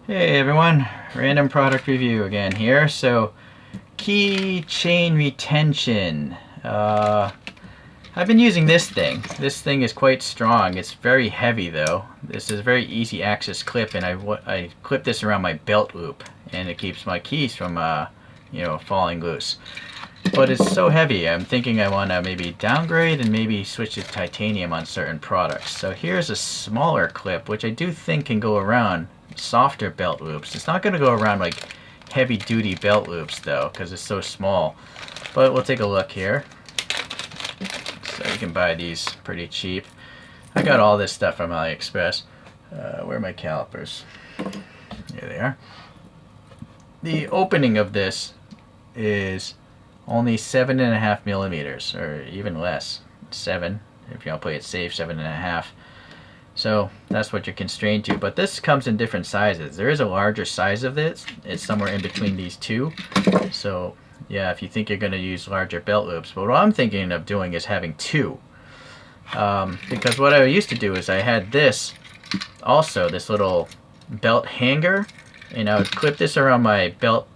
Hey everyone, random product review again here. So, keychain retention. I've been using this thing. This thing is quite strong. It's very heavy though. This is a very easy access clip, and I clip this around my belt loop, and it keeps my keys from falling loose. But it's so heavy, I'm thinking I want to maybe downgrade and maybe switch to titanium on certain products. So here's a smaller clip, which I do think can go around softer belt loops. It's not going to go around like heavy duty belt loops though, because it's so small. But we'll take a look here. So you can buy these pretty cheap. I got all this stuff from AliExpress. Where are my calipers? Here they are. The opening of this is only 7.5 millimeters, or even less. 7, if you want to play it safe, 7.5. So that's what you're constrained to. But this comes in different sizes. There is a larger size of this. It's somewhere in between these two. So yeah, if you think you're going to use larger belt loops. But what I'm thinking of doing is having two. Because what I used to do is I had this, also this little belt hanger, and I would clip this around my belt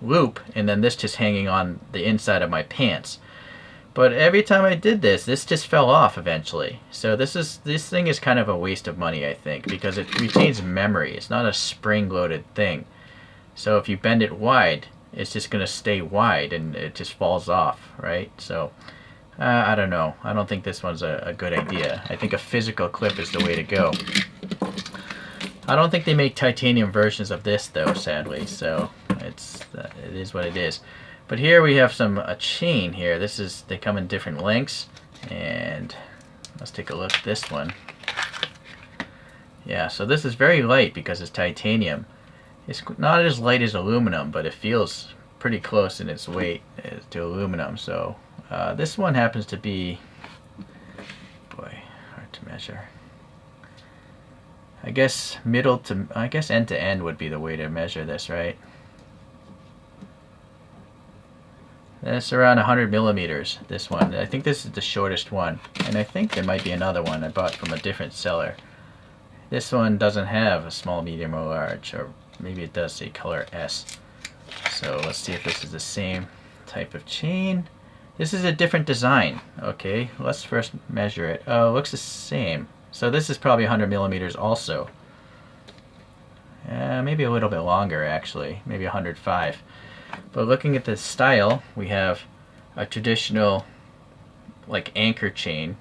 loop, and then this just hanging on the inside of my pants. But every time I did this just fell off eventually. So this thing is kind of a waste of money, I think, because it retains memory. It's not a spring-loaded thing. So if you bend it wide, it's just going to stay wide and it just falls off, right? So I don't know. I don't think this one's a good idea. I think a physical clip is the way to go. I don't think they make titanium versions of this though, sadly. So it is what it is. But here we have a chain here. They come in different lengths, and let's take a look at this one. Yeah, so this is very light because it's titanium. It's not as light as aluminum, but it feels pretty close in its weight to aluminum. So this one happens to be, boy, hard to measure. I guess end to end would be the way to measure this, right? That's around 100 millimeters, this one. I think this is the shortest one. And I think there might be another one I bought from a different seller. This one doesn't have a small, medium, or large. Or maybe it does say color S. So let's see if this is the same type of chain. This is a different design. Okay, let's first measure it. Oh, it looks the same. So this is probably 100 millimeters also. Maybe a little bit longer, actually. Maybe 105. But looking at the style, we have a traditional like anchor chain,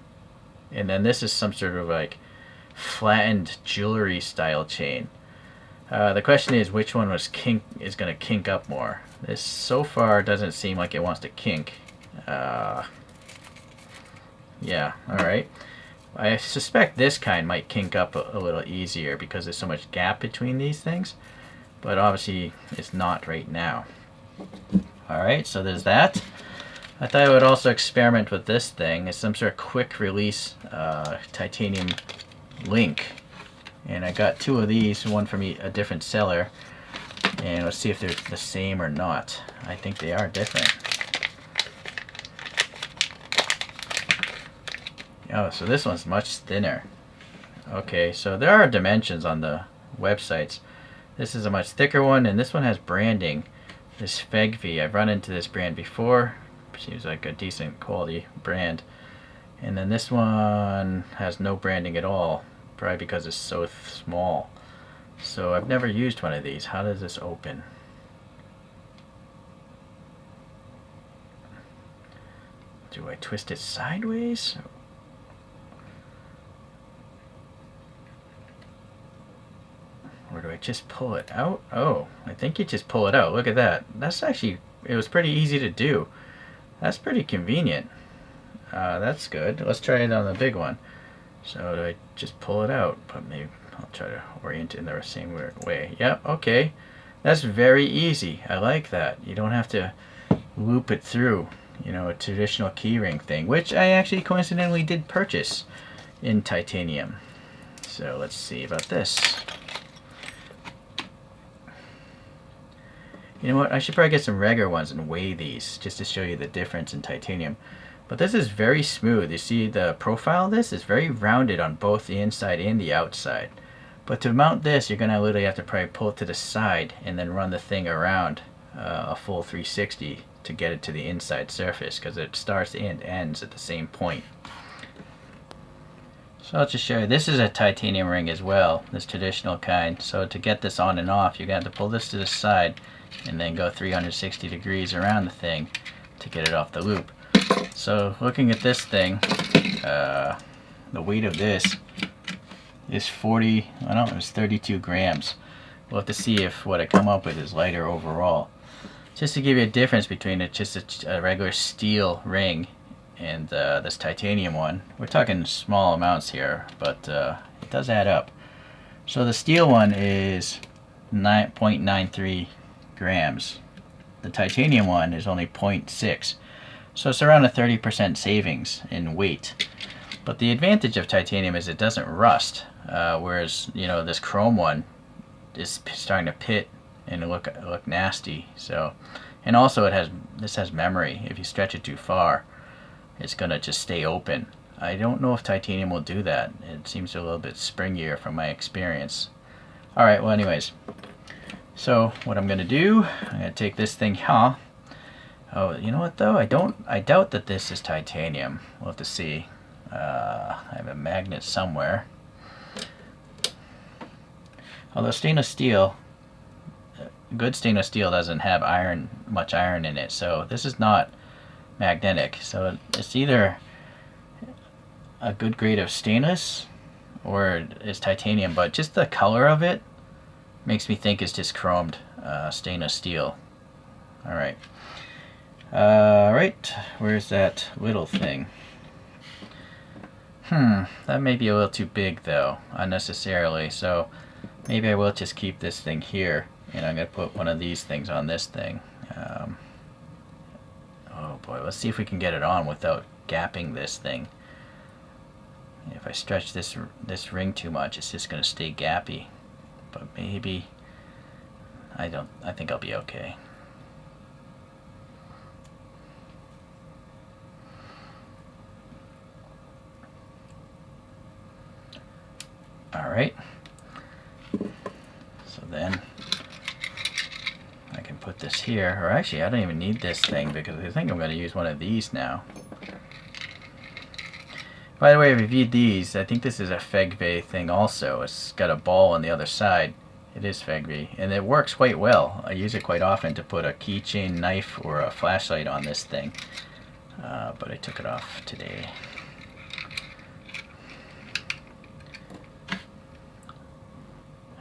and then this is some sort of like flattened jewelry style chain. The question is, which one is going to kink up more? This so far doesn't seem like it wants to kink. Yeah, alright. I suspect this kind might kink up a little easier because there's so much gap between these things, but obviously it's not right now. Alright, so there's that. I thought I would also experiment with this thing. It's some sort of quick release titanium link. And I got two of these, one from a different seller. And let's see if they're the same or not. I think they are different. Oh, so this one's much thinner. Okay, so there are dimensions on the websites. This is a much thicker one, and this one has branding. This Fegvi, I've run into this brand before. Seems like a decent quality brand. And then this one has no branding at all, probably because it's so small. So I've never used one of these. How does this open? Do I twist it sideways? Or do I just pull it out? Oh, I think you just pull it out. Look at that. That's actually, it was pretty easy to do. That's pretty convenient. That's good. Let's try it on the big one. So do I just pull it out? But maybe I'll try to orient it in the same way. Yep, okay. That's very easy. I like that. You don't have to loop it through, a traditional keyring thing, which I actually coincidentally did purchase in titanium. So let's see about this. You know what, I should probably get some regular ones and weigh these just to show you the difference in titanium. But this is very smooth. You see the profile of this is very rounded on both the inside and the outside. But to mount this, you're gonna literally have to probably pull it to the side and then run the thing around a full 360 to get it to the inside surface, because it starts and ends at the same point. So I'll just show you, this is a titanium ring as well, this traditional kind. So to get this on and off, you're going to have to pull this to the side and then go 360 degrees around the thing to get it off the loop. So looking at this thing, the weight of this is 32 grams. We'll have to see if what I come up with is lighter overall. Just to give you a difference between just a regular steel ring and this titanium one. We're talking small amounts here, but it does add up. So the steel one is 9.93 grams. The titanium one is only 0.6. So it's around a 30% savings in weight. But the advantage of titanium is it doesn't rust, whereas this chrome one is starting to pit and look nasty. So, and also this has memory. If you stretch it too far, it's gonna just stay open. I don't know if titanium will do that. It seems a little bit springier from my experience. All right, well anyways, so what I'm gonna do, I'm gonna take this thing, oh, you know what though, I doubt that this is titanium. We'll have to see. I have a magnet somewhere. Although stainless steel, good stainless steel doesn't have much iron in it, so this is not magnetic. So it's either a good grade of stainless or it's titanium, but just the color of it makes me think it's just chromed stainless steel. Alright. Right, where's that little thing? That may be a little too big though, unnecessarily, so maybe I will just keep this thing here, and I'm going to put one of these things on this thing. Oh boy, let's see if we can get it on without gapping this thing. If I stretch this ring too much, it's just going to stay gappy. But maybe, I think I'll be okay. Alright, so then I can put this here, or actually I don't even need this thing because I think I'm going to use one of these now. By the way, I reviewed these. I think this is a Fegve thing also. It's got a ball on the other side. It is Fegve, and it works quite well. I use it quite often to put a keychain, knife, or a flashlight on this thing, but I took it off today.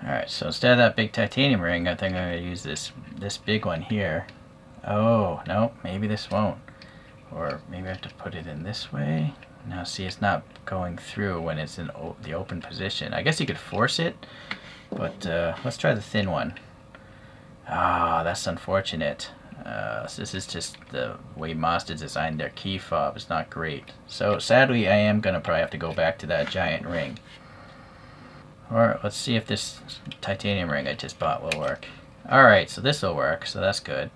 Alright, so instead of that big titanium ring, I think I'm going to use this big one here. Oh, no, maybe this won't. Or maybe I have to put it in this way. Now see, it's not going through when it's in the open position. I guess you could force it, but let's try the thin one. Ah, that's unfortunate. So this is just the way Mazda designed their key fob. It's not great. So sadly, I am going to probably have to go back to that giant ring. Alright, let's see if this titanium ring I just bought will work. Alright, so this will work, so that's good.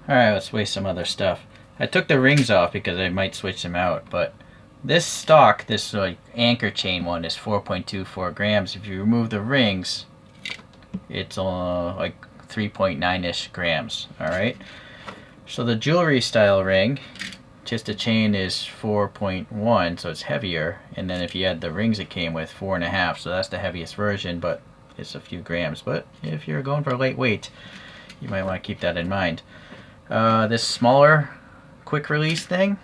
Alright, let's weigh some other stuff. I took the rings off because I might switch them out, but this stock, this anchor chain one, is 4.24 grams. If you remove the rings, it's like 3.9-ish grams. Alright, so the jewelry style ring, just a chain, is 4.1, so it's heavier, and then if you add the rings it came with, 4.5, so that's the heaviest version, but it's a few grams. But if you're going for lightweight, you might want to keep that in mind. This smaller quick release thing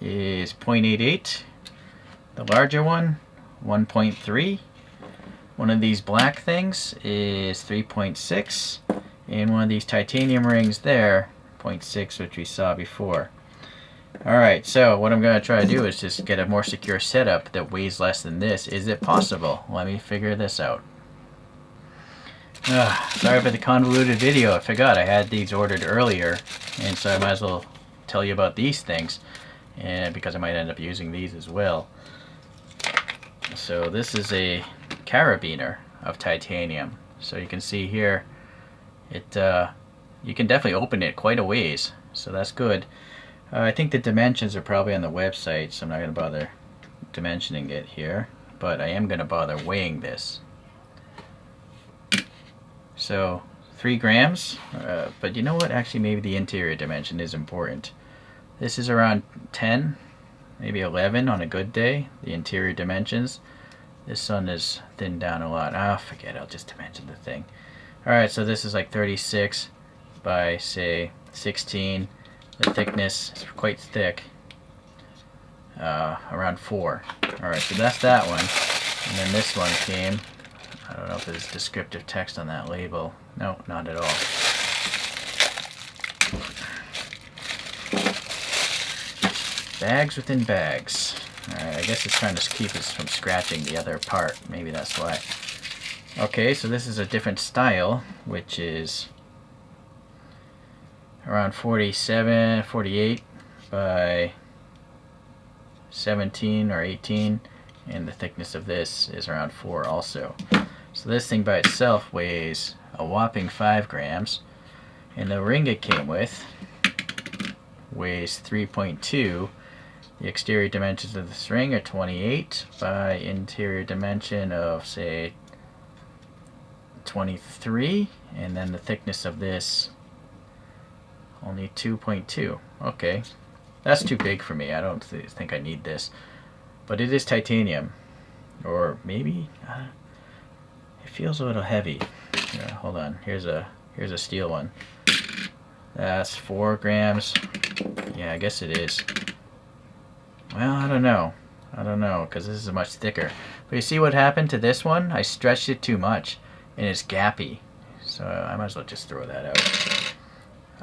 is 0.88. The larger one, 1.3. One of these black things is 3.6. And one of these titanium rings there, 0.6, which we saw before. Alright, so what I'm going to try to do is just get a more secure setup that weighs less than this. Is it possible? Let me figure this out. Sorry for the convoluted video. I forgot I had these ordered earlier, and so I might as well tell you about these things, and because I might end up using these as well. So this is a carabiner of titanium. So you can see here, you can definitely open it quite a ways, so that's good. I think the dimensions are probably on the website, so I'm not going to bother dimensioning it here, but I am going to bother weighing this. So 3 grams, but you know what? Actually, maybe the interior dimension is important. This is around 10, maybe 11 on a good day, the interior dimensions. This one is thinned down a lot. Ah, forget it, I'll just dimension the thing. Alright, so this is like 36 by, say, 16. The thickness is quite thick, around 4. Alright, so that's that one. And then this one came, I don't know if there's descriptive text on that label. No, not at all. Bags within bags. Alright, I guess it's trying to keep us from scratching the other part. Maybe that's why. Okay, so this is a different style, which is around 47, 48 by 17 or 18. And the thickness of this is around 4 also. So this thing by itself weighs a whopping 5 grams. And the ring it came with weighs 3.2. The exterior dimensions of this ring are 28 by interior dimension of, say, 23. And then the thickness of this, only 2.2. Okay, that's too big for me. I don't think I need this. But it is titanium. Or maybe... it feels a little heavy. Yeah, hold on. Here's a steel one. That's 4 grams. Yeah, I guess it is. Well, I don't know. I don't know, because this is much thicker. But you see what happened to this one? I stretched it too much, and it's gappy. So I might as well just throw that out.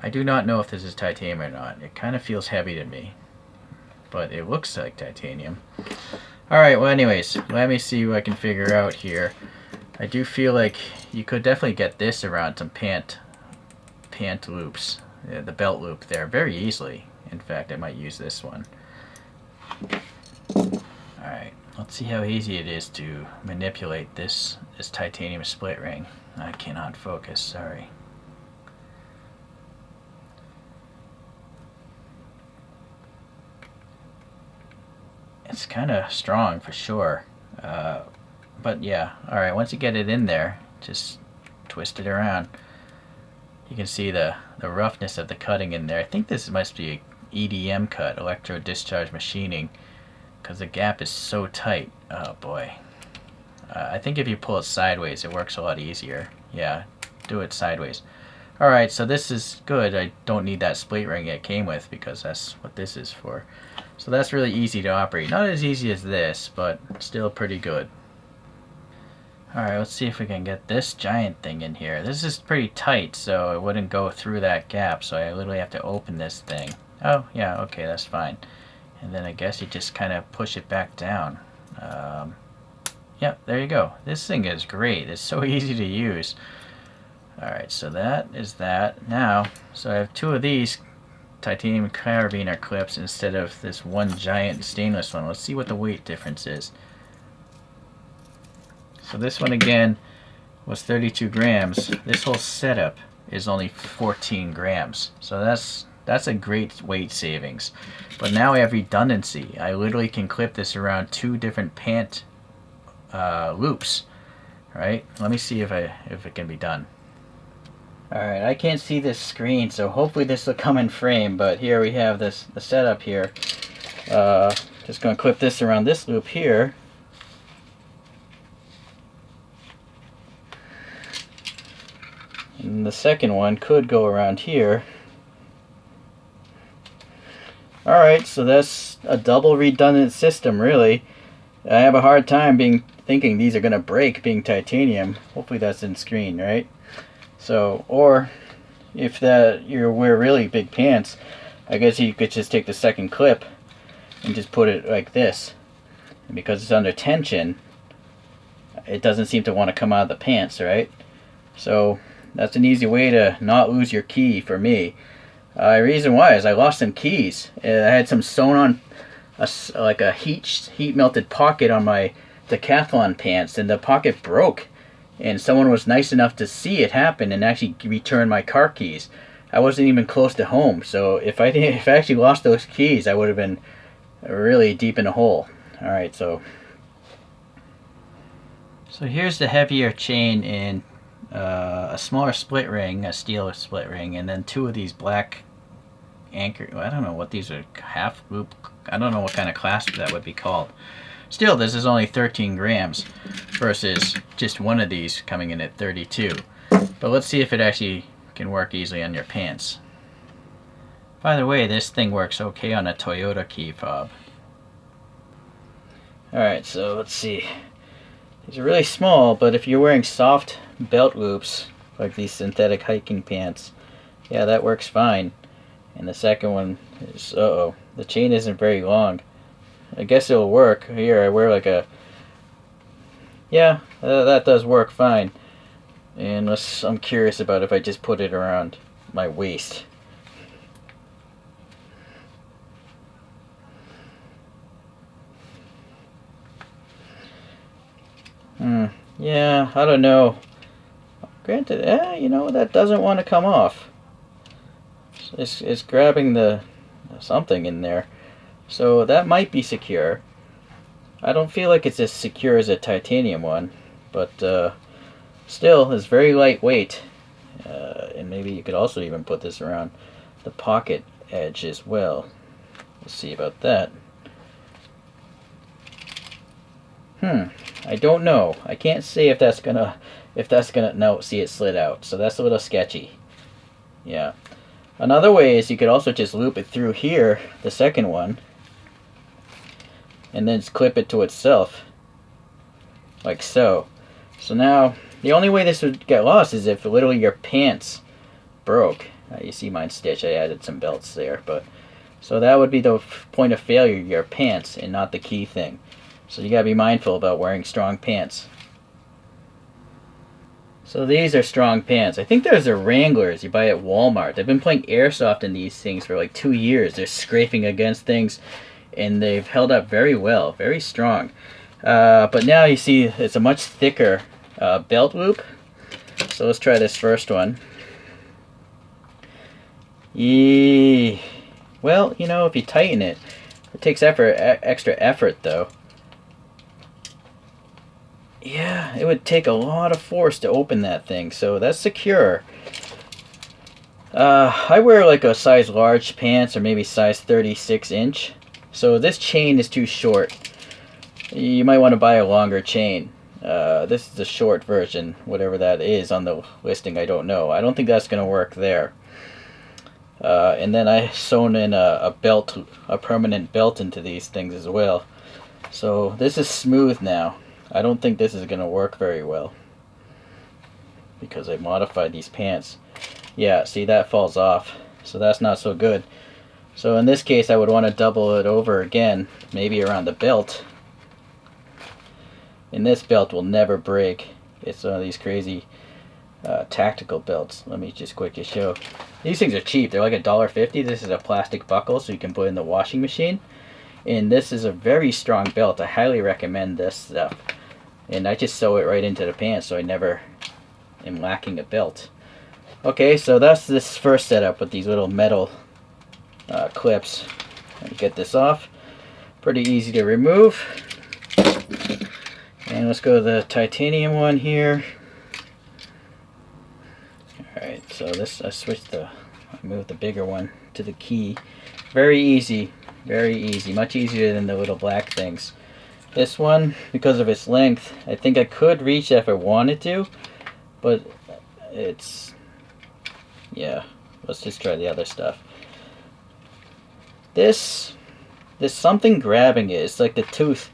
I do not know if this is titanium or not. It kind of feels heavy to me. But it looks like titanium. Alright, well anyways, let me see what I can figure out here. I do feel like you could definitely get this around some pant loops, the belt loop there, very easily. In fact, I might use this one. Alright, let's see how easy it is to manipulate this titanium split ring. I cannot focus, sorry. It's kind of strong for sure. But yeah, alright, once you get it in there, just twist it around. You can see the roughness of the cutting in there. I think this must be a EDM cut, electro discharge machining, because the gap is so tight. Oh boy. I think if you pull it sideways, it works a lot easier. Yeah, do it sideways. Alright, so this is good. I don't need that split ring it came with, because that's what this is for. So that's really easy to operate. Not as easy as this, but still pretty good. Alright, let's see if we can get this giant thing in here. This is pretty tight, so it wouldn't go through that gap, so I literally have to open this thing. Oh, yeah, okay, that's fine. And then I guess you just kind of push it back down. Yep, there you go. This thing is great. It's so easy to use. Alright, so that is that. Now, so I have 2 of these titanium carabiner clips instead of this one giant stainless one. Let's see what the weight difference is. So this one again was 32 grams. This whole setup is only 14 grams. So that's a great weight savings. But now I have redundancy. I literally can clip this around 2 different pant loops. Right? Let me see if it can be done. Alright, I can't see this screen, so hopefully this will come in frame, but here we have the setup here. Just going to clip this around this loop here. And the second one could go around here. Alright, so that's a double redundant system, really. I have a hard time thinking these are going to break being titanium. Hopefully that's in screen, right? So, or if you wear really big pants, I guess you could just take the second clip and just put it like this. And because it's under tension, it doesn't seem to want to come out of the pants, right? So that's an easy way to not lose your key for me. The reason why is I lost some keys. I had some sewn on, like a heat melted pocket on my decathlon pants, and the pocket broke. And someone was nice enough to see it happen and actually return my car keys. I wasn't even close to home, so if I actually lost those keys, I would have been really deep in a hole. Alright, so here's the heavier chain in a smaller split ring, a steel split ring, and then two of these black anchor, I don't know what these are, half loop, I don't know what kind of clasp that would be called. Still, this is only 13 grams versus just one of these coming in at 32. But let's see if it actually can work easily on your pants. By the way, this thing works okay on a Toyota key fob. Alright, so let's see. These are really small, but if you're wearing soft belt loops, like these synthetic hiking pants, yeah, that works fine. And the second one is, uh-oh, the chain isn't very long. I guess it'll work. Here, I wear like a... Yeah, that does work fine. Unless I'm curious about if I just put it around my waist. Yeah, I don't know. Granted, you know, that doesn't want to come off. It's grabbing the something in there. So that might be secure. I don't feel like it's as secure as a titanium one, but still, it's very lightweight. And maybe you could also even put this around the pocket edge as well. We'll see about that. I don't know. I can't say if that's gonna, no, see, it slid out. So that's a little sketchy. Yeah. Another way is you could also just loop it through here, the second one, and then just clip it to itself, like so. So now, the only way this would get lost is if literally your pants broke. You see mine stitched, I added some belts there, but so that would be the point of failure, your pants, and not the key thing. So you gotta be mindful about wearing strong pants. So these are strong pants. I think those are Wranglers you buy at Walmart. I've been playing airsoft in these things for like 2 years. They're scraping against things, and they've held up very well, very strong. But now you see it's a much thicker belt loop. So let's try this first one. Well, you know, if you tighten it, it takes extra effort though. Yeah, it would take a lot of force to open that thing, so that's secure. I wear like a size large pants, or maybe size 36 inch. So this chain is too short. You might want to buy a longer chain. This is the short version, whatever that is on the listing, I don't know. I don't think that's going to work there. And then I sewn in a belt, a permanent belt into these things as well. So this is smooth now. I don't think this is going to work very well because I modified these pants. Yeah, see, that falls off, so that's not so good. So in this case, I would want to double it over again, maybe around the belt. And this belt will never break. It's one of these crazy tactical belts. Let me just quickly show. These things are cheap. They're like $1.50. This is a plastic buckle, so you can put it in the washing machine. And this is a very strong belt. I highly recommend this stuff. And I just sew it right into the pants, so I never am lacking a belt. Okay, so that's this first setup with these little metal clips. Let me get this off. Pretty easy to remove. And let's go to the titanium one here. Alright, so this, I moved the bigger one to the key. Very easy, much easier than the little black things. This one, because of its length, I think I could reach if I wanted to, but it's, yeah, let's just try the other stuff. There's something grabbing it. It's like the tooth.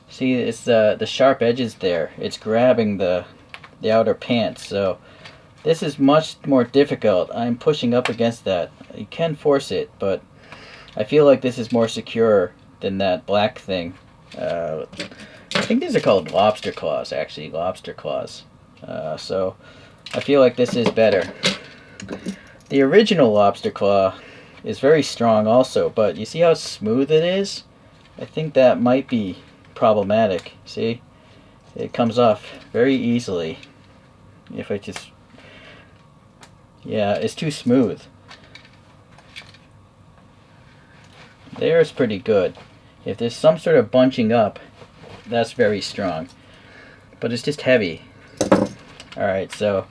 See, it's the sharp edges there. It's grabbing the outer pants. So this is much more difficult. I'm pushing up against that. You can force it, but I feel like this is more secure than that black thing. I think these are called lobster claws, actually, lobster claws. So I feel like this is better. The original lobster claw is very strong also, but you see how smooth it is? I think that might be problematic. See? It comes off very easily. If I just... Yeah, it's too smooth. There's pretty good. If there's some sort of bunching up, that's very strong. But it's just heavy. Alright, so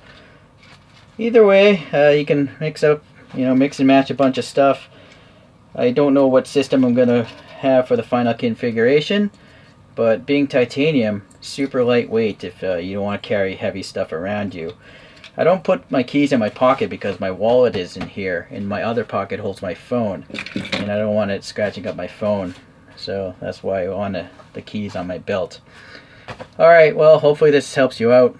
either way, you can mix and match a bunch of stuff. I don't know what system I'm going to have for the final configuration, but being titanium, super lightweight if you don't want to carry heavy stuff around you. I don't put my keys in my pocket because my wallet is in here, and my other pocket holds my phone, and I don't want it scratching up my phone, so that's why I want the keys on my belt. Alright, well, hopefully this helps you out.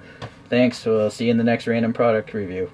Thanks, we'll see you in the next random product review.